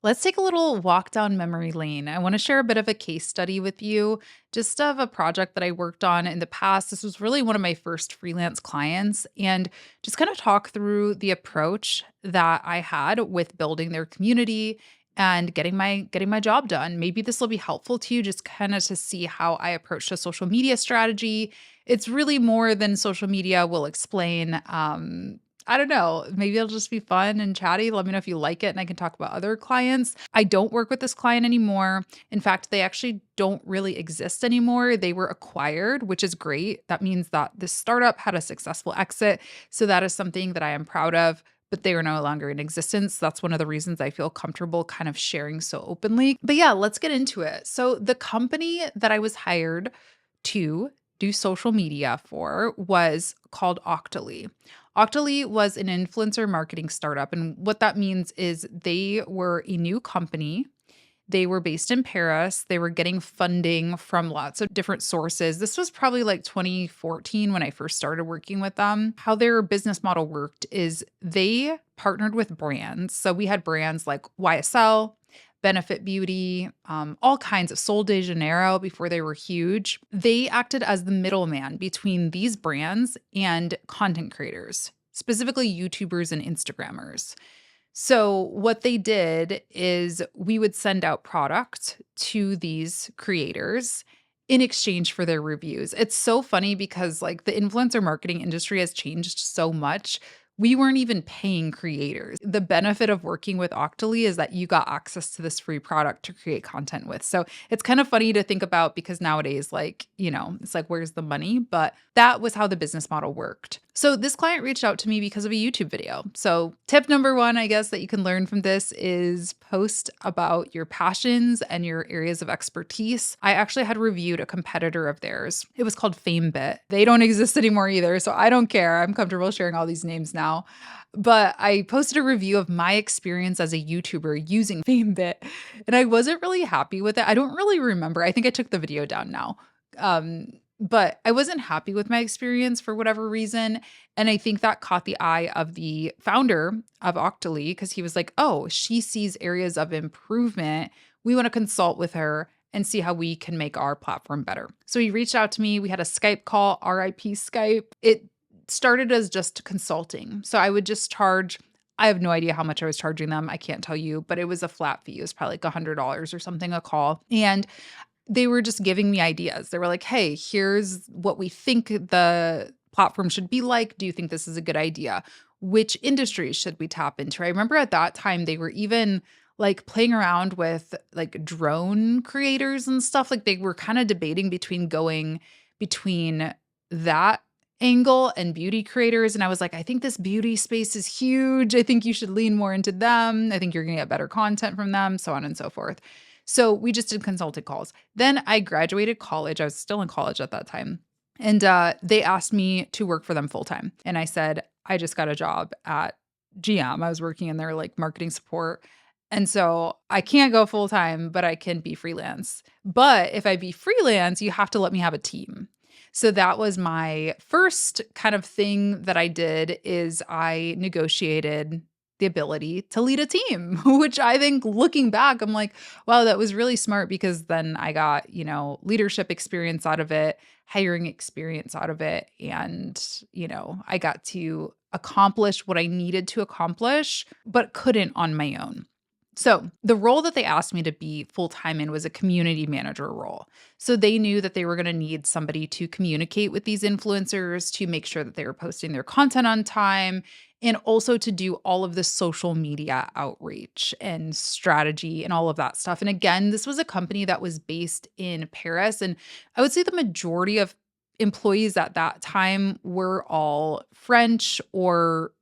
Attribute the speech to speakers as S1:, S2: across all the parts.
S1: Let's take a little walk down memory lane. I want to share a bit of a case study with you, just of a project that I worked on in the past. This was really one of my first freelance clients, and just kind of talk through the approach that I had with building their community and getting my job done. Maybe this will be helpful to you just kind of to see how I approached a social media strategy. It's really more than social media will explain. I don't know. Maybe it'll just be fun and chatty. Let me know if you like it and I can talk about other clients. I don't work with this client anymore. In fact, they actually don't really exist anymore. They were acquired, which is great. That means that this startup had a successful exit. So that is something that I am proud of, but they are no longer in existence. That's one of the reasons I feel comfortable kind of sharing so openly. But yeah, let's get into it. So the company that I was hired to do social media for was called Octoly. Octoly was an influencer marketing startup. And what that means is they were a new company. They were based in Paris. They were getting funding from lots of different sources. This was probably like 2014 when I first started working with them. How their business model worked is they partnered with brands. So we had brands like YSL, Benefit Beauty, all kinds of Sol de Janeiro before they were huge. They acted as the middleman between these brands and content creators, specifically YouTubers and Instagrammers. So, what they did is we would send out product to these creators in exchange for their reviews. It's so funny because, like, the influencer marketing industry has changed so much. We weren't even paying creators. The benefit of working with Octoly is that you got access to this free product to create content with. So it's kind of funny to think about because nowadays, like, it's like, where's the money? But that was how the business model worked. So this client reached out to me because of a YouTube video. So tip number one, I guess, that you can learn from this is post about your passions and your areas of expertise. I actually had reviewed a competitor of theirs. It was called FameBit. They don't exist anymore either, so I don't care. I'm comfortable sharing all these names now. But I posted a review of my experience as a YouTuber using FameBit, and I wasn't really happy with it. I don't really remember. I think I took the video down now. But I wasn't happy with my experience for whatever reason. And I think that caught the eye of the founder of Octoly because he was like, oh, she sees areas of improvement. We want to consult with her and see how we can make our platform better. So he reached out to me. We had a Skype call, RIP Skype. It started as just consulting. So I would just charge. I have no idea how much I was charging them. I can't tell you, but it was a flat fee. It was probably like $100 or something a call. And they were just giving me ideas. They were like, hey, here's what we think the platform should be like. Do you think this is a good idea? Which industries should we tap into? I remember at that time they were even like playing around with like drone creators and stuff. Like they were kind of debating between going between that angle and beauty creators. And I was like, I think this beauty space is huge. I think you should lean more into them. I think you're going to get better content from them, so on and so forth. So we just did consulting calls. Then I graduated college. I was still in college at that time. And they asked me to work for them full time. And I said, I just got a job at GM. I was working in their like marketing support. And so I can't go full time, but I can be freelance. But if I be freelance, you have to let me have a team. So that was my first kind of thing that I did is I negotiated the ability to lead a team, which I think looking back, I'm like, wow, that was really smart because then I got, leadership experience out of it, hiring experience out of it. And, I got to accomplish what I needed to accomplish, but couldn't on my own. So the role that they asked me to be full-time in was a community manager role. So they knew that they were going to need somebody to communicate with these influencers, to make sure that they were posting their content on time, and also to do all of the social media outreach and strategy and all of that stuff. And again, this was a company that was based in Paris. And I would say the majority of employees at that time were all French or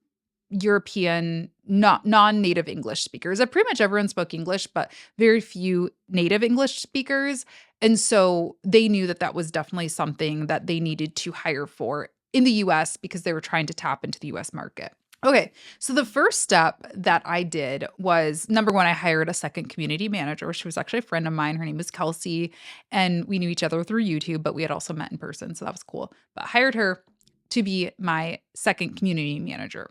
S1: European, not non-native English speakers. Pretty much everyone spoke English, but very few native English speakers. And so they knew that that was definitely something that they needed to hire for in the US because they were trying to tap into the US market. Okay, so the first step that I did was number one, I hired a second community manager. She was actually a friend of mine. Her name was Kelsey, and we knew each other through YouTube, but we had also met in person. So that was cool. But I hired her to be my second community manager.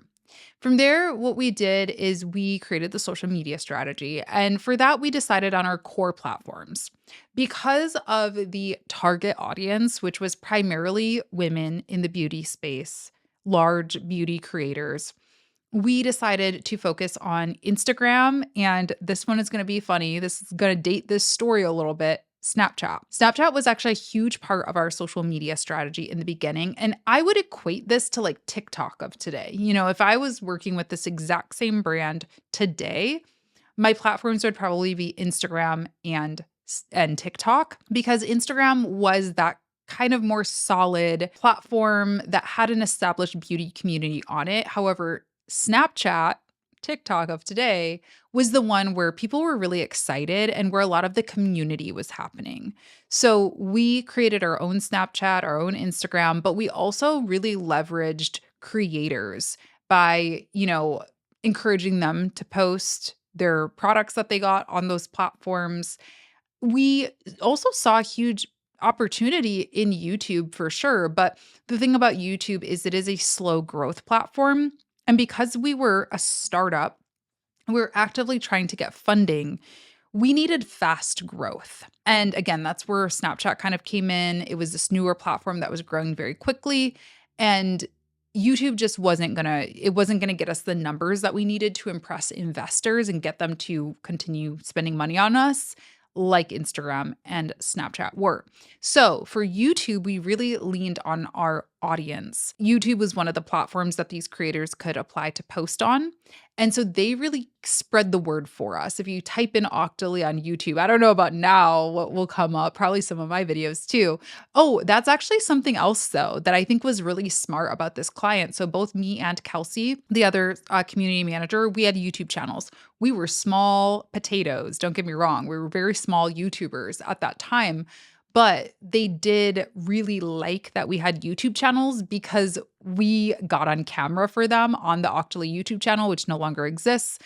S1: From there, what we did is we created the social media strategy. And for that, we decided on our core platforms. Because of the target audience, which was primarily women in the beauty space, large beauty creators, we decided to focus on Instagram, and this one is gonna be funny. This is gonna date this story a little bit. Snapchat. Snapchat was actually a huge part of our social media strategy in the beginning, and I would equate this to like TikTok of today. If I was working with this exact same brand today, my platforms would probably be Instagram and TikTok because Instagram was that kind of more solid platform that had an established beauty community on it. However, Snapchat, TikTok of today, was the one where people were really excited and where a lot of the community was happening. So we created our own Snapchat, our own Instagram, but we also really leveraged creators by, encouraging them to post their products that they got on those platforms. We also saw a huge opportunity in YouTube for sure, but the thing about YouTube is it is a slow growth platform, and because we were a startup, we were actively trying to get funding, we needed fast growth. And again, that's where Snapchat kind of came in. It was this newer platform that was growing very quickly, and YouTube just wasn't going to get us the numbers that we needed to impress investors and get them to continue spending money on us like Instagram and Snapchat were. So, for YouTube, we really leaned on our audience. YouTube was one of the platforms that these creators could apply to post on. And so they really spread the word for us. If you type in Octoly on YouTube, I don't know about now what will come up, probably some of my videos too. Oh, that's actually something else though that I think was really smart about this client. So both me and Kelsey, the other community manager, we had YouTube channels. We were small potatoes, don't get me wrong. We were very small YouTubers at that time, but they did really like that we had YouTube channels because we got on camera for them on the Octoly YouTube channel, which no longer exists.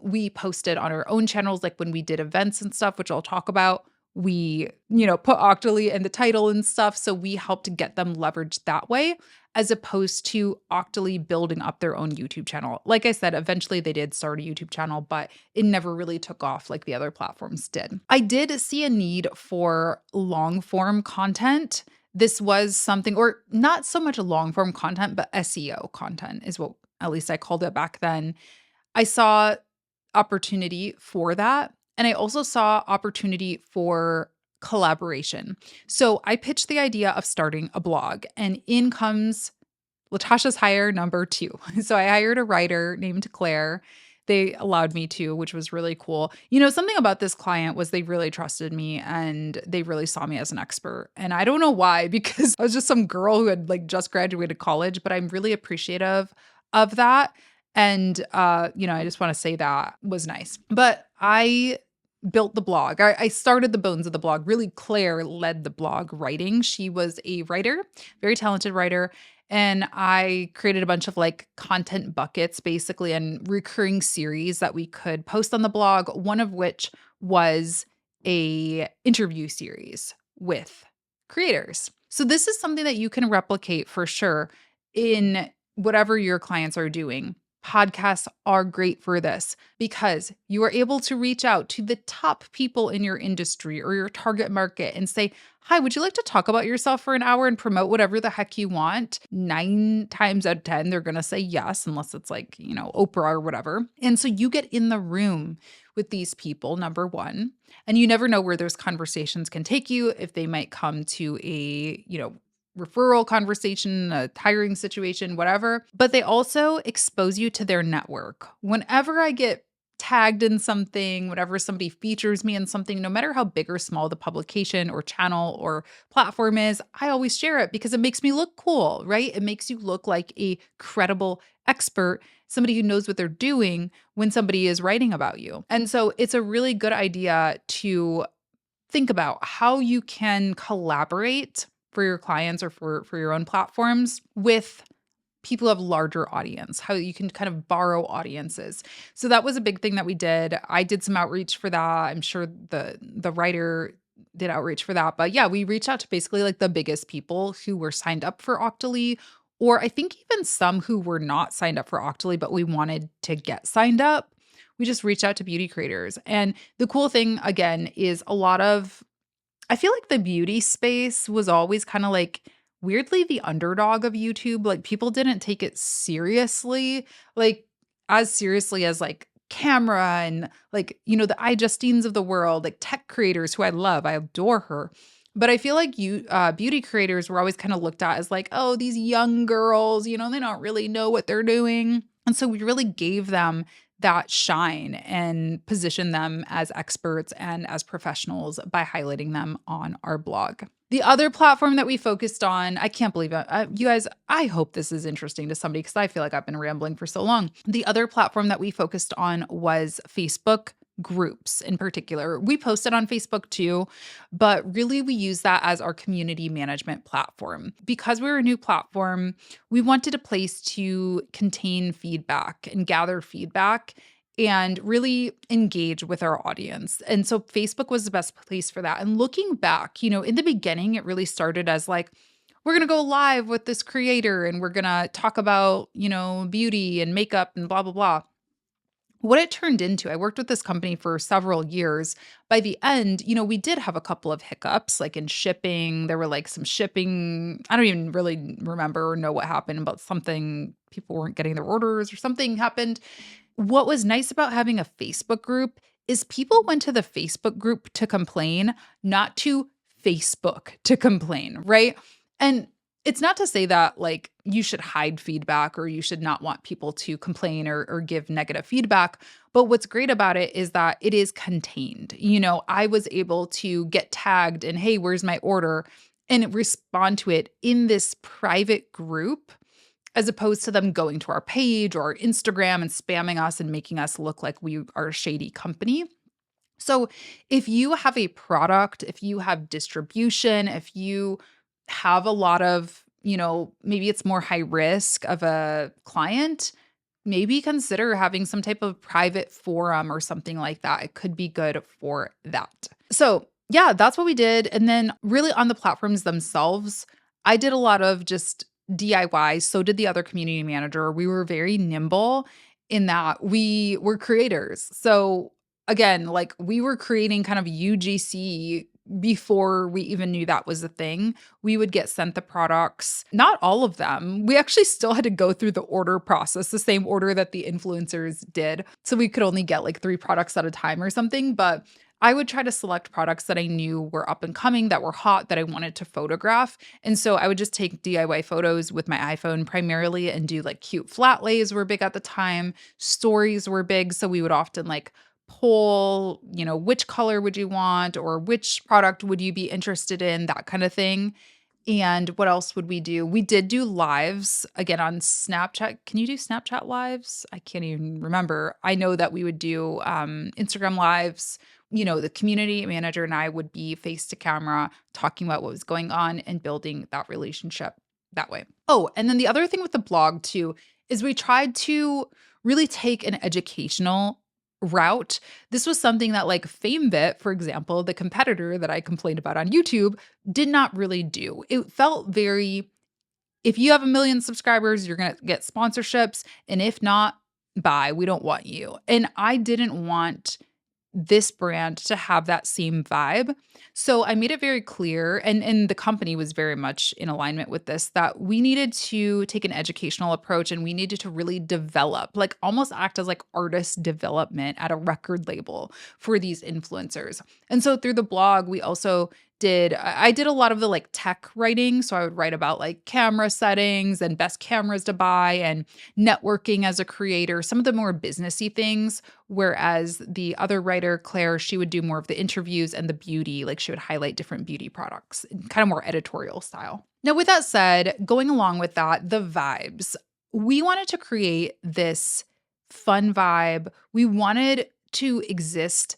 S1: We posted on our own channels, like when we did events and stuff, which I'll talk about. We, put Octoly in the title and stuff. So we helped get them leveraged that way, as opposed to Octoly building up their own YouTube channel. Like I said, eventually they did start a YouTube channel, but it never really took off like the other platforms did. I did see a need for long form content. This was something, or not so much long form content, but SEO content is what at least I called it back then. I saw opportunity for that. And I also saw opportunity for collaboration. So I pitched the idea of starting a blog, and in comes Latasha's hire number two. So I hired a writer named Claire. They allowed me to, which was really cool. Something about this client was they really trusted me and they really saw me as an expert. And I don't know why, because I was just some girl who had like just graduated college, but I'm really appreciative of that. And I just want to say that was nice. But I built the blog. I started the bones of the blog. Really, Claire led the blog writing. She was a writer, very talented writer. And I created a bunch of like content buckets basically and recurring series that we could post on the blog, one of which was a interview series with creators. So this is something that you can replicate for sure in whatever your clients are doing. Podcasts are great for this because you are able to reach out to the top people in your industry or your target market and say, "Hi, would you like to talk about yourself for an hour and promote whatever the heck you want?" 9 times out of 10, they're going to say yes, unless it's like, Oprah or whatever. And so you get in the room with these people, number one, and you never know where those conversations can take you, if they might come to a, referral conversation, a hiring situation, whatever. But they also expose you to their network. Whenever I get tagged in something, whenever somebody features me in something, no matter how big or small the publication or channel or platform is, I always share it because it makes me look cool, right? It makes you look like a credible expert, somebody who knows what they're doing when somebody is writing about you. And so it's a really good idea to think about how you can collaborate for your clients or for your own platforms with people who have larger audience, how you can kind of borrow audiences. So that was a big thing that we did. I did some outreach for that. I'm sure the writer did outreach for that. But yeah, we reached out to basically like the biggest people who were signed up for Octoly or I think even some who were not signed up for Octoly, but we wanted to get signed up. We just reached out to beauty creators. And the cool thing, again, is a lot of I feel like the beauty space was always kinda, like, weirdly the underdog of YouTube, like, people didn't take it seriously, like, as seriously as, like, camera and, like, the iJustines of the world, like, tech creators who I love, I adore her. But I feel like beauty creators were always kinda looked at as, like, "Oh, these young girls, they don't really know what they're doing." And so we really gave them that shine and position them as experts and as professionals by highlighting them on our blog. The other platform that we focused on, I can't believe it. You guys, I hope this is interesting to somebody because I feel like I've been rambling for so long. The other platform that we focused on was Facebook groups in particular. We posted on Facebook too, but really we use that as our community management platform. Because we're a new platform, we wanted a place to contain feedback and gather feedback and really engage with our audience. And so Facebook was the best place for that. And looking back, in the beginning, it really started as like, we're going to go live with this creator and we're going to talk about, beauty and makeup and blah, blah, blah. What it turned into, I worked with this company for several years. By the end, we did have a couple of hiccups, like in shipping. There were like some shipping. I don't even really remember or know what happened, but something, people weren't getting their orders or something happened. What was nice about having a Facebook group is people went to the Facebook group to complain, not to Facebook to complain, right? And it's not to say that like you should hide feedback or you should not want people to complain or give negative feedback. But what's great about it is that it is contained. I was able to get tagged and, hey, where's my order? And respond to it in this private group as opposed to them going to our page or our Instagram and spamming us and making us look like we are a shady company. So if you have a product, if you have distribution, if you have a lot of, maybe it's more high risk of a client, maybe consider having some type of private forum or something like that. It could be good for that. So, yeah, that's what we did. And then, really, on the platforms themselves, I did a lot of just DIY. So did the other community manager. We were very nimble in that we were creators. So, again, like we were creating kind of UGC before we even knew that was a thing. We would get sent the products, not all of them. We actually still had to go through the order process, the same order that the influencers did. So we could only get like 3 products at a time or something. But I would try to select products that I knew were up and coming, that were hot, that I wanted to photograph. And so I would just take DIY photos with my iPhone primarily and do like cute flat lays were big at the time. Stories were big. So we would often like poll, which color would you want or which product would you be interested in, that kind of thing. And what else would we do? We did do lives again on Snapchat. Can you do Snapchat lives? I can't even remember. I know that we would do Instagram lives. The community manager and I would be face to camera talking about what was going on and building that relationship that way. Oh, and then the other thing with the blog too is we tried to really take an educational route. This was something that like FameVit, for example, the competitor that I complained about on YouTube, did not really do. It felt very, if you have 1 million subscribers, you're going to get sponsorships. And if not, bye, we don't want you. And I didn't want this brand to have that same vibe. So I made it very clear, and the company was very much in alignment with this, that we needed to take an educational approach and we needed to really develop, like almost act as like artist development at a record label for these influencers. And so through the blog, we also I did a lot of the like tech writing. So I would write about like camera settings and best cameras to buy and networking as a creator, some of the more businessy things. Whereas the other writer, Claire, she would do more of the interviews and the beauty, like she would highlight different beauty products, kind of more editorial style. Now, with that said, going along with that, the vibes, we wanted to create this fun vibe. We wanted to exist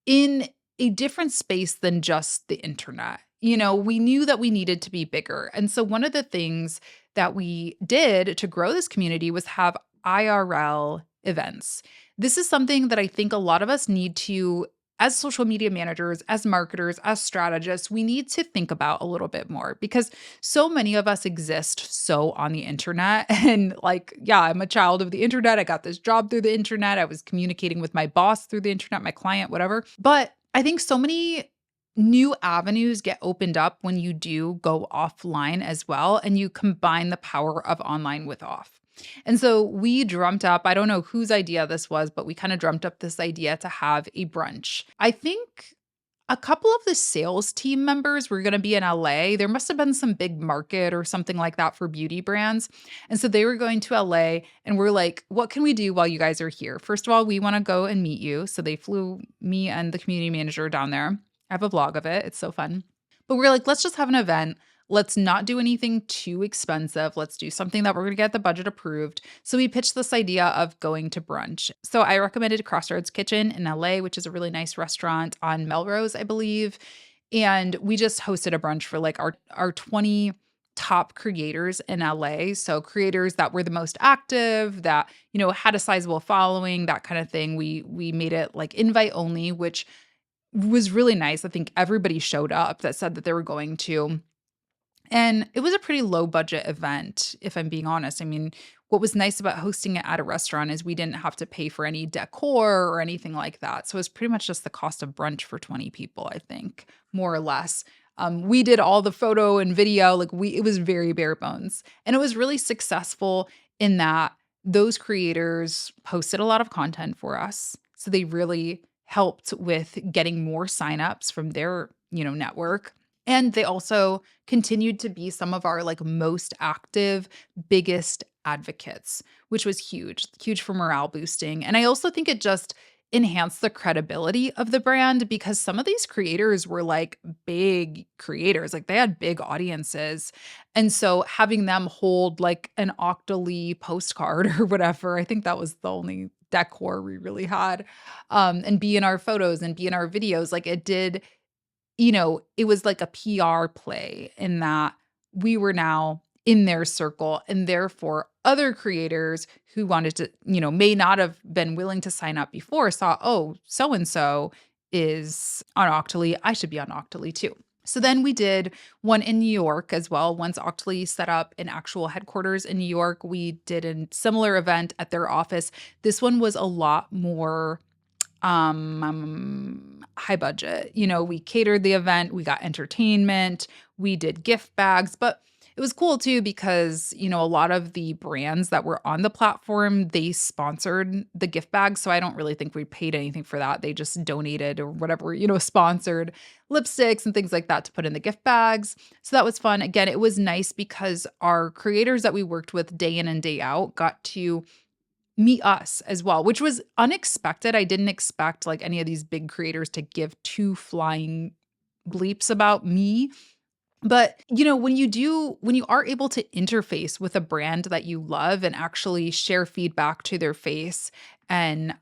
S1: in a different space than just the internet. We knew that we needed to be bigger. And so one of the things that we did to grow this community was have IRL events. This is something that I think a lot of us need to as social media managers, as marketers, as strategists, we need to think about a little bit more because so many of us exist so on the internet. And like, yeah, I'm a child of the internet. I got this job through the internet. I was communicating with my boss through the internet, my client, whatever. But I think so many new avenues get opened up when you do go offline as well and you combine the power of online with off. And so we dreamt up, I don't know whose idea this was, but we kind of dreamt up this idea to have a brunch. I think a couple of the sales team members were going to be in LA. There must have been some big market or something like that for beauty brands. And so they were going to LA and we're like, what can we do while you guys are here? First of all, we want to go and meet you. So they flew me and the community manager down there. I have a vlog of it. It's so fun. But we're like, let's just have an event. Let's not do anything too expensive. Let's do something that we're going to get the budget approved. So we pitched this idea of going to brunch. So I recommended Crossroads Kitchen in LA, which is a really nice restaurant on Melrose, I believe. And we just hosted a brunch for like our 20 top creators in LA. So creators that were the most active, that, had a sizable following, that kind of thing. We made it like invite only, which was really nice. I think everybody showed up that said that they were going to. And it was a pretty low budget event, if I'm being honest. I mean, what was nice about hosting it at a restaurant is we didn't have to pay for any decor or anything like that. So it was pretty much just the cost of brunch for 20 people, I think, more or less. We did all the photo and video, it was very bare bones. And it was really successful in that those creators posted a lot of content for us. So they really helped with getting more signups from their, network. And they also continued to be some of our like most active, biggest advocates, which was huge for morale boosting. And I also think it just enhanced the credibility of the brand because some of these creators were like big creators, like they had big audiences. And so having them hold like an Octoly postcard or whatever, I think that was the only decor we really had, and be in our photos and be in our videos, like it did, it was like a PR play in that we were now in their circle and therefore other creators who wanted to, may not have been willing to sign up before saw, oh, so and so is on Octoly. I should be on Octoly too. So then we did one in New York as well. Once Octoly set up an actual headquarters in New York, we did a similar event at their office. This one was a lot more high budget. We catered the event, we got entertainment, we did gift bags, but it was cool too because, a lot of the brands that were on the platform, they sponsored the gift bags. So I don't really think we paid anything for that. They just donated or whatever, sponsored lipsticks and things like that to put in the gift bags. So that was fun. Again, it was nice because our creators that we worked with day in and day out got to meet us as well, which was unexpected. I didn't expect like any of these big creators to give two flying bleeps about me. But, when you are able to interface with a brand that you love and actually share feedback to their face and,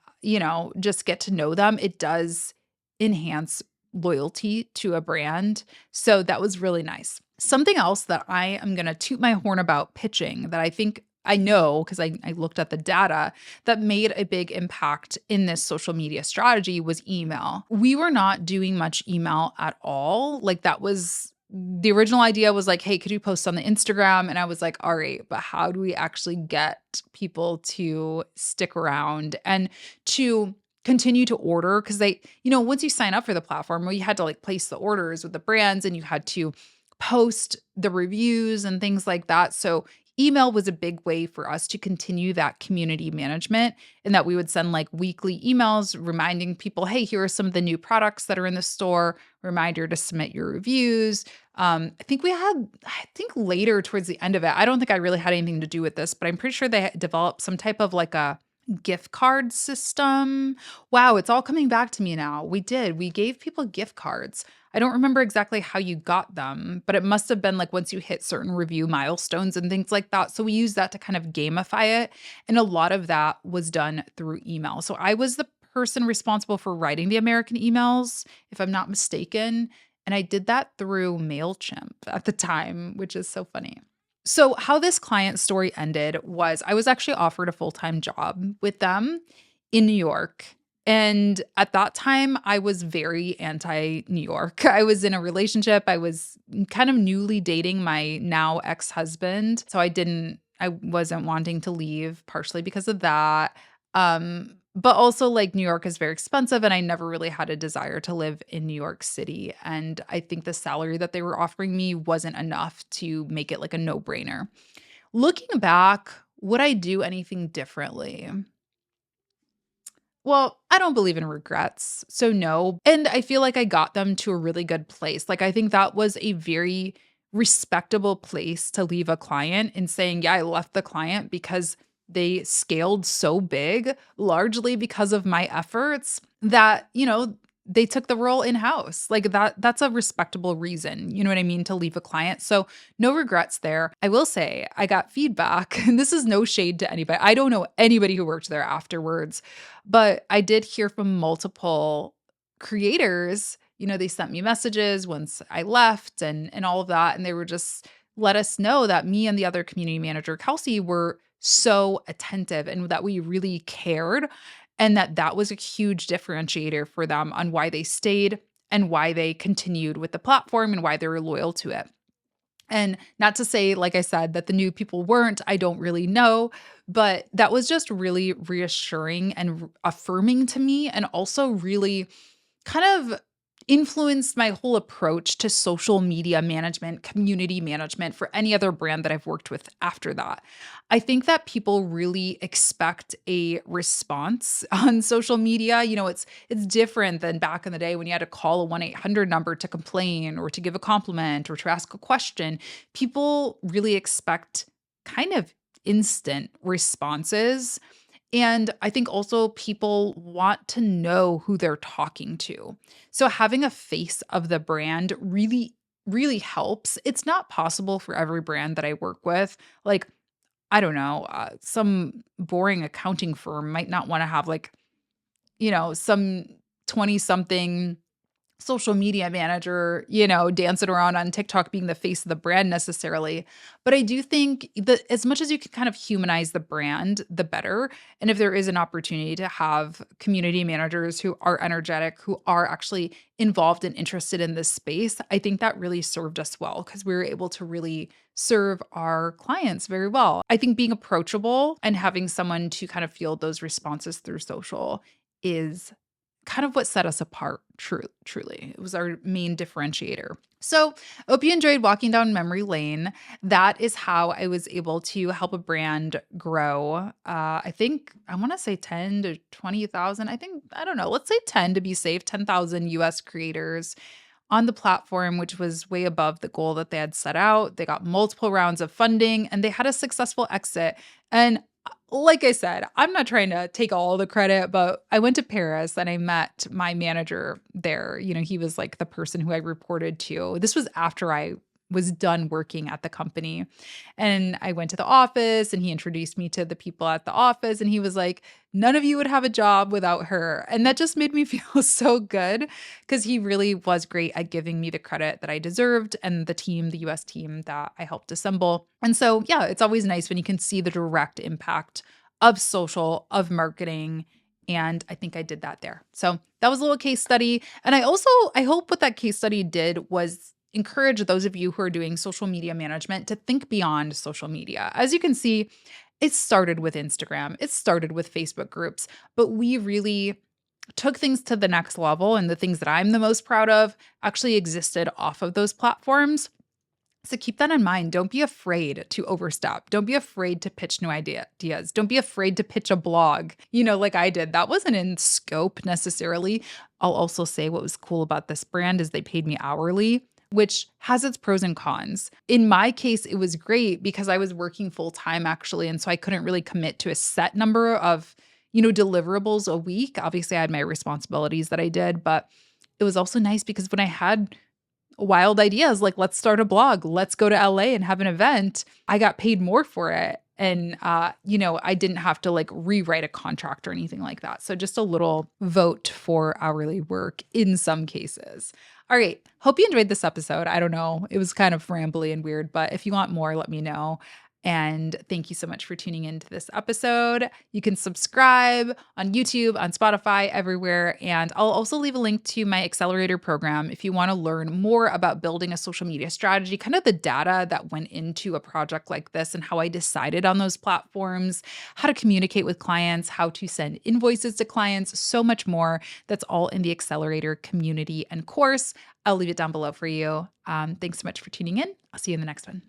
S1: just get to know them, it does enhance loyalty to a brand. So that was really nice. Something else that I am going to toot my horn about pitching that I think I know because I looked at the data that made a big impact in this social media strategy was email. We were not doing much email at all. Like that was the original idea was like, hey, could you post on the Instagram? And I was like, all right, but how do we actually get people to stick around and to continue to order? Because they, once you sign up for the platform, well, you had to like place the orders with the brands and you had to post the reviews and things like that. So email was a big way for us to continue that community management and that we would send like weekly emails reminding people, hey, here are some of the new products that are in the store, reminder to submit your reviews. I think later towards the end of it, I don't think I really had anything to do with this, but I'm pretty sure they developed some type of like a gift card system. Wow, it's all coming back to me now. We gave people gift cards. I don't remember exactly how you got them, but it must have been like once you hit certain review milestones and things like that. So we used that to kind of gamify it. And a lot of that was done through email. So I was the person responsible for writing the American emails, if I'm not mistaken. And I did that through MailChimp at the time, which is so funny. So how this client story ended was I was actually offered a full-time job with them in New York. And at that time, I was very anti New York. I was in a relationship. I was kind of newly dating my now ex husband. So I wasn't wanting to leave, partially because of that. But also, like, New York is very expensive, and I never really had a desire to live in New York City. And I think the salary that they were offering me wasn't enough to make it like a no brainer. Looking back, would I do anything differently? Well, I don't believe in regrets. So no. And I feel like I got them to a really good place. Like I think that was a very respectable place to leave a client in saying, yeah, I left the client because they scaled so big, largely because of my efforts that, they took the role in-house. Like that's a respectable reason, you know what I mean, to leave a client. So no regrets there. I will say I got feedback, and this is no shade to anybody. I don't know anybody who worked there afterwards, but I did hear from multiple creators. They sent me messages once I left and all of that. And they were just let us know that me and the other community manager, Kelsey, were so attentive and that we really cared. And that was a huge differentiator for them on why they stayed and why they continued with the platform and why they were loyal to it. And not to say, like I said, that the new people weren't, I don't really know, but that was just really reassuring and affirming to me, and also really kind of influenced my whole approach to social media management, community management for any other brand that I've worked with after that. I think that people really expect a response on social media. It's different than back in the day when you had to call a 1-800 number to complain or to give a compliment or to ask a question. People really expect kind of instant responses, and I think also people want to know who they're talking to. So having a face of the brand really, really helps. It's not possible for every brand that I work with. Like, I don't know, some boring accounting firm might not want to have, like, some 20 something social media manager, dancing around on TikTok being the face of the brand necessarily. But I do think that as much as you can kind of humanize the brand, the better. And if there is an opportunity to have community managers who are energetic, who are actually involved and interested in this space, I think that really served us well because we were able to really serve our clients very well. I think being approachable and having someone to kind of field those responses through social is kind of what set us apart, truly. It was our main differentiator. So, I hope you enjoyed walking down memory lane. That is how I was able to help a brand grow. I think I want to say 10 to 20,000. I don't know, let's say 10 to be safe, 10,000 US creators on the platform, which was way above the goal that they had set out. They got multiple rounds of funding and they had a successful exit. And like I said, I'm not trying to take all the credit, but I went to Paris and I met my manager there. He was like the person who I reported to. This was after I was done working at the company. And I went to the office and he introduced me to the people at the office. And he was like, none of you would have a job without her. And that just made me feel so good because he really was great at giving me the credit that I deserved, and the US team that I helped assemble. And so, yeah, it's always nice when you can see the direct impact of social, of marketing. And I think I did that there. So that was a little case study. And I hope what that case study did was encourage those of you who are doing social media management to think beyond social media. As you can see, it started with Instagram, it started with Facebook groups, but we really took things to the next level. And the things that I'm the most proud of actually existed off of those platforms. So keep that in mind. Don't be afraid to overstep. Don't be afraid to pitch new ideas. Don't be afraid to pitch a blog, like I did. That wasn't in scope necessarily. I'll also say what was cool about this brand is they paid me hourly, which has its pros and cons. In my case, it was great because I was working full time actually. And so I couldn't really commit to a set number of, deliverables a week. Obviously, I had my responsibilities that I did, but it was also nice because when I had wild ideas like, let's start a blog, let's go to LA and have an event, I got paid more for it. And, I didn't have to like rewrite a contract or anything like that. So just a little vote for hourly work in some cases. All right. Hope you enjoyed this episode. I don't know. It was kind of rambly and weird, but if you want more, let me know. And thank you so much for tuning into this episode. You can subscribe on YouTube, on Spotify, everywhere. And I'll also leave a link to my accelerator program if you want to learn more about building a social media strategy, kind of the data that went into a project like this and how I decided on those platforms, how to communicate with clients, how to send invoices to clients, so much more. That's all in the accelerator community and course. I'll leave it down below for you. Thanks so much for tuning in. I'll see you in the next one.